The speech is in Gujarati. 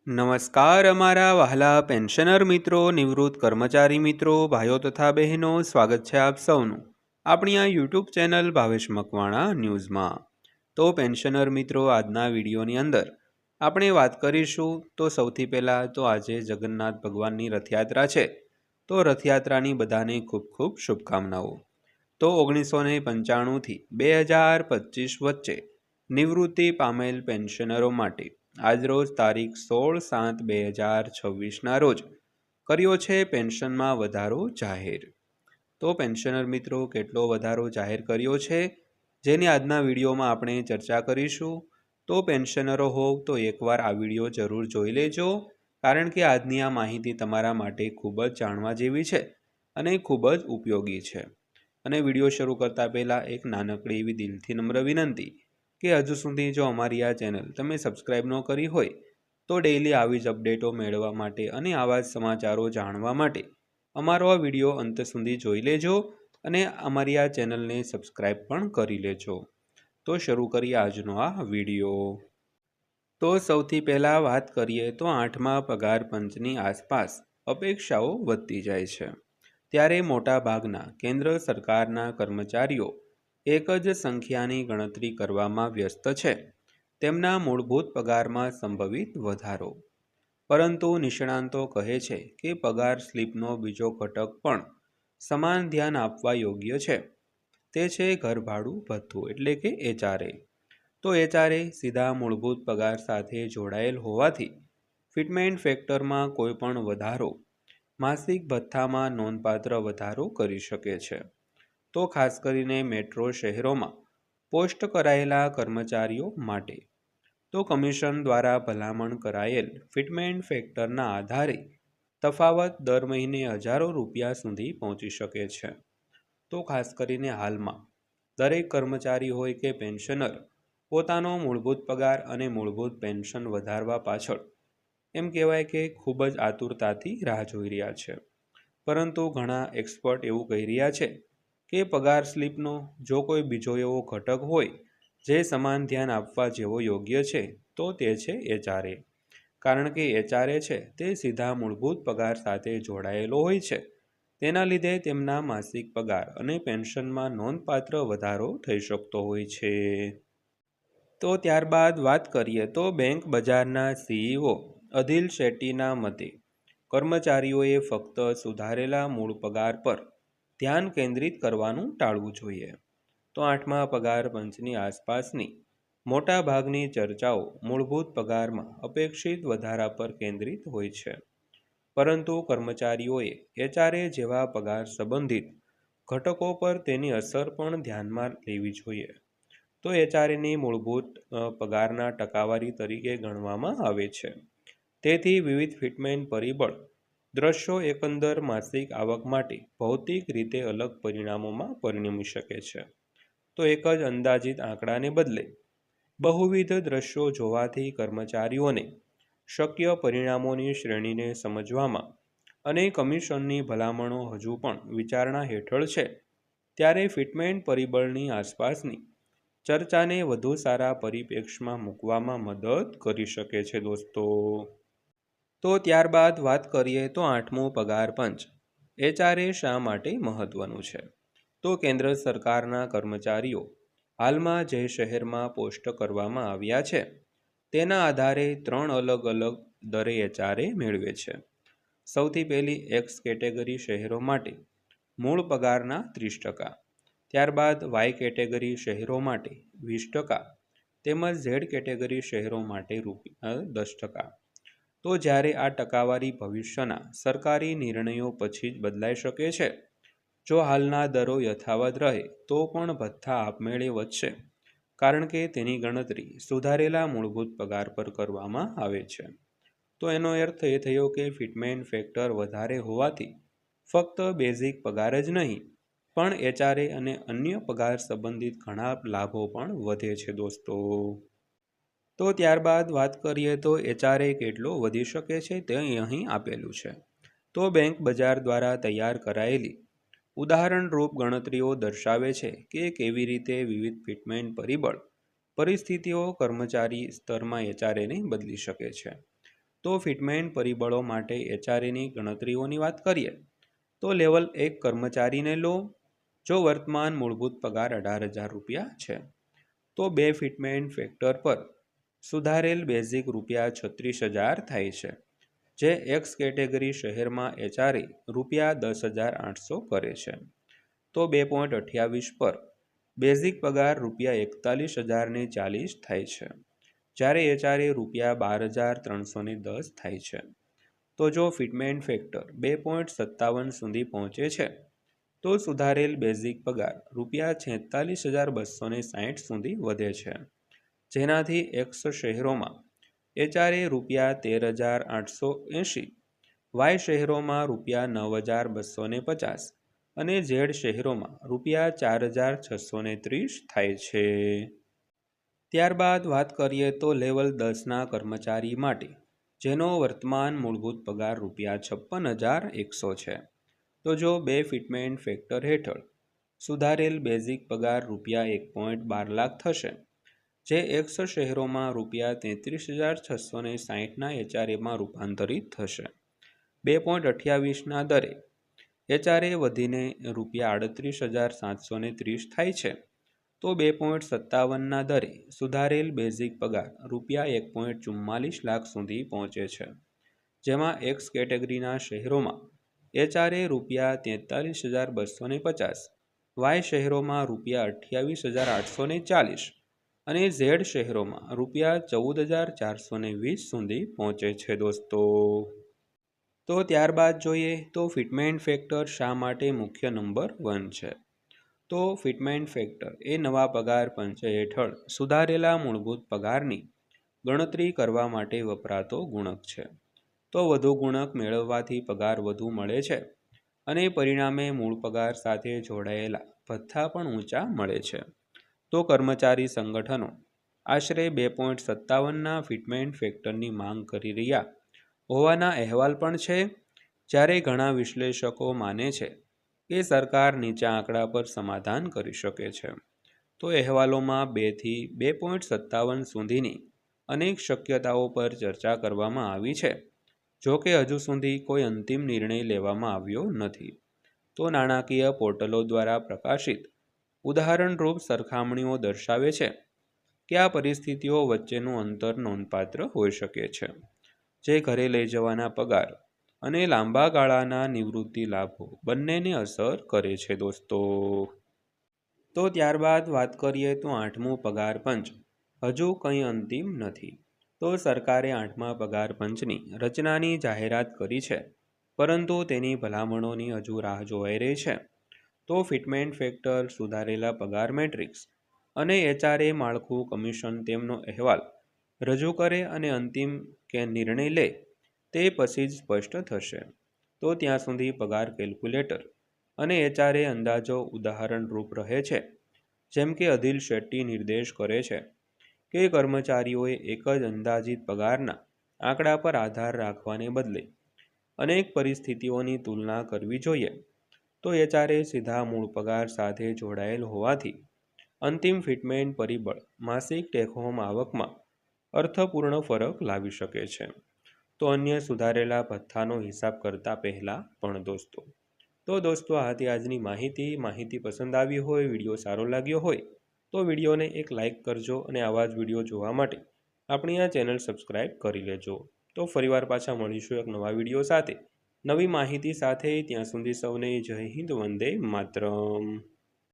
નમસ્કાર અમારા વહાલા પેન્શનર મિત્રો, નિવૃત્ત કર્મચારી મિત્રો, ભાઈઓ તથા બહેનો, સ્વાગત છે આપ સૌનું આપણી આ યુટ્યુબ ચેનલ ભાવેશ મકવાણા ન્યૂઝમાં। તો પેન્શનર મિત્રો, આજના વિડીયોની અંદર આપણે વાત કરીશું તો સૌથી પહેલાં તો આજે જગન્નાથ ભગવાનની રથયાત્રા છે, તો રથયાત્રાની બધાને ખૂબ ખૂબ શુભકામનાઓ। તો 1995થી 2025 વચ્ચે નિવૃત્તિ પામેલ પેન્શનરો માટે આજરોજ તારીખ 16/7/2026ના રોજ કર્યો છે પેન્શનમાં વધારો જાહેર। તો પેન્શનર મિત્રો, કેટલો વધારો જાહેર કર્યો છે જેની આજના વિડીયોમાં આપણે ચર્ચા કરીશું। તો પેન્શનરો હોવ તો એકવાર આ વિડીયો જરૂર જોઈ લેજો, કારણ કે આજની આ માહિતી તમારા માટે ખૂબ જ જાણવા જેવી છે અને ખૂબ જ ઉપયોગી છે। અને વિડીયો શરૂ કરતાં પહેલાં એક નાનકડી એવી દિલથી નમ્ર વિનંતી કે હજુ સુધી જો અમારી આ ચેનલ તમે સબસ્ક્રાઈબ ન કરી હોય તો ડેઈલી આવી જ અપડેટો મેળવવા માટે અને આવા જ સમાચારો જાણવા માટે અમારો આ વિડીયો અંત સુધી જોઈ લેજો અને અમારી આ ચેનલને સબસ્ક્રાઈબ પણ કરી લેજો। તો શરૂ કરીએ આજનો આ વિડીયો। તો સૌથી પહેલાં વાત કરીએ તો 8મા પગાર પંચની આસપાસ અપેક્ષાઓ વધતી જાય છે, ત્યારે મોટાભાગના કેન્દ્ર સરકારના કર્મચારીઓ એક જ સંખ્યાની ગણતરી કરવામાં વ્યસ્ત છે, તેમના મૂળભૂત પગારમાં સંભવિત વધારો। પરંતુ નિષ્ણાંતો કહે છે કે પગાર સ્લીપનો બીજો ઘટક પણ સમાન ધ્યાન આપવા યોગ્ય છે, તે છે ઘરભાડું ભથ્થું એટલે કે HRA। તો HRA સીધા મૂળભૂત પગાર સાથે જોડાયેલ હોવાથી ફિટમેન્ટ ફેક્ટરમાં કોઈ પણ વધારો માસિક ભથ્થામાં નોંધપાત્ર વધારો કરી શકે છે। તો ખાસ કરીને મેટ્રો શહેરોમાં પોસ્ટ કરાયેલા કર્મચારીઓ માટે તો કમિશન દ્વારા ભલામણ કરાયેલ ફિટમેન્ટ ફેક્ટરના આધારે તફાવત દર મહિને હજારો રૂપિયા સુધી પહોંચી શકે છે। તો ખાસ કરીને હાલમાં દરેક કર્મચારી હોય કે પેન્શનર પોતાનો મૂળભૂત પગાર અને મૂળભૂત પેન્શન વધારવા પાછળ એમ કહેવાય કે ખૂબ જ આતુરતાથી રાહ જોઈ રહ્યા છે। પરંતુ ઘણા એક્સપર્ટ એવું કહી રહ્યા છે કે પગાર સ્લીપનો જો કોઈ બીજો એવો ઘટક હોય જે સમાન ધ્યાન આપવા જેવો યોગ્ય છે તો તે છે HRA। કારણ કે HRA છે તે સીધા મૂળભૂત પગાર સાથે જોડાયેલો હોય છે, તેના લીધે તેમના માસિક પગાર અને પેન્શનમાં નોંધપાત્ર વધારો થઈ શકતો હોય છે। તો ત્યારબાદ વાત કરીએ તો બેંક બજારના CEO અધિલ શેટ્ટીના મતે કર્મચારીઓએ ફક્ત સુધારેલા મૂળ પગાર પર ધ્યાન કેન્દ્રિત કરવાનું ટાળવું જોઈએ। તો 8મા પગાર પંચની આસપાસની મોટાભાગની ચર્ચાઓ મૂળભૂત પગારમાં અપેક્ષિત વધારા પર કેન્દ્રિત હોય છે, પરંતુ કર્મચારીઓએ HRA જેવા પગાર સંબંધિત ઘટકો પર તેની અસર પણ ધ્યાનમાં લેવી જોઈએ। તો HRAની મૂળભૂત પગારના ટકાવારી તરીકે ગણવામાં આવે છે, તેથી વિવિધ ફિટમેન્ટ પરિબળ દ્રશ્યો એકંદર માસિક આવક માટે ભૌતિક રીતે અલગ પરિણામોમાં પરિણમી શકે છે। તો એક જ અંદાજિત આંકડાને બદલે બહુવિધ દ્રશ્યો જોવાથી કર્મચારીઓને શક્ય પરિણામોની શ્રેણીને સમજવામાં અને કમિશનની ભલામણો હજુ પણ વિચારણા હેઠળ છે, ત્યારે ફિટમેન્ટ પરિબળની આસપાસની ચર્ચાને વધુ સારા પરિપ્રેક્ષ્યમાં મૂકવામાં મદદ કરી શકે છે દોસ્તો। તો ત્યારબાદ વાત કરીએ તો 8મો પગાર પંચ HRA શા માટે મહત્વનું છે। તો કેન્દ્ર સરકારના કર્મચારીઓ હાલમાં જે શહેરમાં પોસ્ટ કરવામાં આવ્યા છે તેના આધારે 3 અલગ અલગ દરે HRA મેળવે છે। સૌથી પહેલી X કેટેગરી શહેરો માટે મૂળ પગારના 30%, ત્યારબાદ Y કેટેગરી શહેરો માટે 20% તેમજ Z કેટેગરી શહેરો માટે ₹10%। તો જ્યારે આ ટકાવારી ભવિષ્યના સરકારી નિર્ણયો પછી જ બદલાઈ શકે છે। જો હાલના દરો યથાવત રહે તો પણ ભથ્થા આપમેળે વધશે, કારણ કે તેની ગણતરી સુધારેલા મૂળભૂત પગાર પર કરવામાં આવે છે। તો એનો અર્થ એ થયો કે ફિટમેન્ટ ફેક્ટર વધારે હોવાથી ફક્ત બેઝિક પગાર જ નહીં પણ HRA અને અન્ય પગાર સંબંધિત ઘણા લાભો પણ વધે છે દોસ્તો। તો ત્યારબાદ વાત કરીએ તો HRA કેટલો વધી શકે છે તે અહીં આપેલું છે। તો બેંક બજાર દ્વારા તૈયાર કરાયેલી ઉદાહરણરૂપ ગણતરીઓ દર્શાવે છે કે કેવી રીતે વિવિધ ફિટમેન્ટ પરિબળ પરિસ્થિતિઓ કર્મચારી સ્તરમાં HRAને બદલી શકે છે। તો ફિટમેન્ટ પરિબળો માટે એચઆરએની ગણતરીઓની વાત કરીએ તો લેવલ 1 કર્મચારીને લો જો વર્તમાન મૂળભૂત પગાર 18,000 રૂપિયા છે તો 2 ફિટમેન્ટ ફેક્ટર પર સુધારેલ બેઝિક રૂપિયા 36,000 થાય છે, જે એક્સ કેટેગરી શહેરમાં એચઆરએ રૂપિયા 10,800 કરે છે. તો 2.28 પર બેઝિક પગાર રૂપિયા 41,040 થાય છે, જ્યારે એચઆરએ રૂપિયા 12,310 થાય છે. તો જો ફિટમેન્ટ ફેક્ટર 2.57 સુધી પહોંચે છે તો સુધારેલ બેઝિક પગાર રૂપિયા 46,260 સુધી વધે છે, જેનાથી એક્સ શહેરોમાં એચઆરએ રૂપિયા 13,880, વાય શહેરોમાં રૂપિયા 9,250 અને ઝેડ શહેરોમાં રૂપિયા 4,630 થાય છે. ત્યારબાદ વાત કરીએ તો લેવલ 10ના કર્મચારી માટે જેનો વર્તમાન મૂળભૂત પગાર રૂપિયા 56,100 છે તો જો 2 ફિટમેન્ટ ફેક્ટર હેઠળ સુધારેલ બેઝિક પગાર રૂપિયા 1.12 લાખ થશે, જે એક્સ શહેરોમાં રૂપિયા 33,660ના એચઆરએમાં રૂપાંતરિત થશે. 2.28ના દરે એચઆરએ વધીને રૂપિયા 38,730 થાય છે તો 2.57ના દરે સુધારેલ બેઝિક પગાર રૂપિયા 1.44 લાખ સુધી પહોંચે છે, જેમાં એક્સ કેટેગરીના શહેરોમાં એચઆરએ રૂપિયા 43,250, વાય શહેરોમાં રૂપિયા 28,840 અને ઝેડ શહેરોમાં રૂપિયા 14,420 સુધી પહોંચે છે દોસ્તો. તો ત્યારબાદ જોઈએ તો ફિટમેન્ટ ફેક્ટર શા માટે મુખ્ય નંબર 1 છે. તો ફિટમેન્ટ ફેક્ટર એ નવા પગાર પંચ હેઠળ સુધારેલા મૂળભૂત પગારની ગણતરી કરવા માટે વપરાતો ગુણક છે. તો વધુ ગુણક મેળવવાથી પગાર વધુ મળે છે અને પરિણામે મૂળ પગાર સાથે જોડાયેલા ભથ્થા પણ ઊંચા મળે છે. તો કર્મચારી સંગઠનો આશરે 2.57ના ફિટમેન્ટ ફેક્ટરની માંગ કરી રહ્યા હોવાના અહેવાલ પણ છે, જ્યારે ઘણા વિશ્લેષકો માને છે કે સરકાર નીચા આંકડા પર સમાધાન કરી શકે છે. તો અહેવાલોમાં 2થી 2.57 સુધીની અનેક શક્યતાઓ પર ચર્ચા કરવામાં આવી છે, જો કે હજુ સુધી કોઈ અંતિમ નિર્ણય લેવામાં આવ્યો નથી. તો નાણાકીય પોર્ટલો દ્વારા પ્રકાશિત ઉદાહરણરૂપ સરખામણીઓ દર્શાવે છે કે આ પરિસ્થિતિઓ વચ્ચેનું અંતર નોંધપાત્ર હોઈ શકે છે, જે ઘરે લઈ જવાના પગાર અને લાંબા ગાળાના નિવૃત્તિ લાભો બંનેને અસર કરે છે દોસ્તો. તો ત્યારબાદ વાત કરીએ તો 8મું પગાર પંચ હજુ કંઈ અંતિમ નથી. તો સરકારે 8મા પગાર પંચની રચનાની જાહેરાત કરી છે, પરંતુ તેની ભલામણોની હજુ રાહ જોવાઈ રહી છે. તો ફિટમેન્ટ ફેક્ટર, સુધારેલા પગાર મેટ્રિક્સ અને એચઆરએ માળખું કમિશન તેમનો અહેવાલ રજૂ કરે અને અંતિમ નિર્ણય લે તે પછી જ સ્પષ્ટ થશે. તો ત્યાં સુધી પગાર કેલ્ક્યુલેટર અને એચઆરએ અંદાજો ઉદાહરણરૂપ રહે છે, જેમ કે અદિલ શેટ્ટી નિર્દેશ કરે છે કે કર્મચારીઓએ એક જ અંદાજિત પગારના આંકડા પર આધાર રાખવાને બદલે અનેક પરિસ્થિતિઓની તુલના કરવી જોઈએ. તો એચઆરએ સીધા મૂળ પગાર સાથે જોડાયેલ હોવાથી અંતિમ ફિટમેન્ટ પરિબળ માસિક ટેક હોમ આવકમાં અર્થપૂર્ણ ફરક લાવી શકે છે. તો અન્ય સુધારેલા ભથ્થાનો હિસાબ કરતા પહેલાં પણ દોસ્તો આ હતી આજની માહિતી પસંદ આવી હોય, વિડીયો સારો લાગ્યો હોય તો વિડીયોને એક લાઇક કરજો અને આવા જ વિડીયો જોવા માટે આપણી આ ચેનલ સબસ્ક્રાઈબ કરી લેજો. તો ફરીવાર પાછા મળીશું એક નવા વિડીયો સાથે, નવી માહિતી સાથે. ત્યાં સુધી સૌને જય હિન્દ, વંદે માતરમ.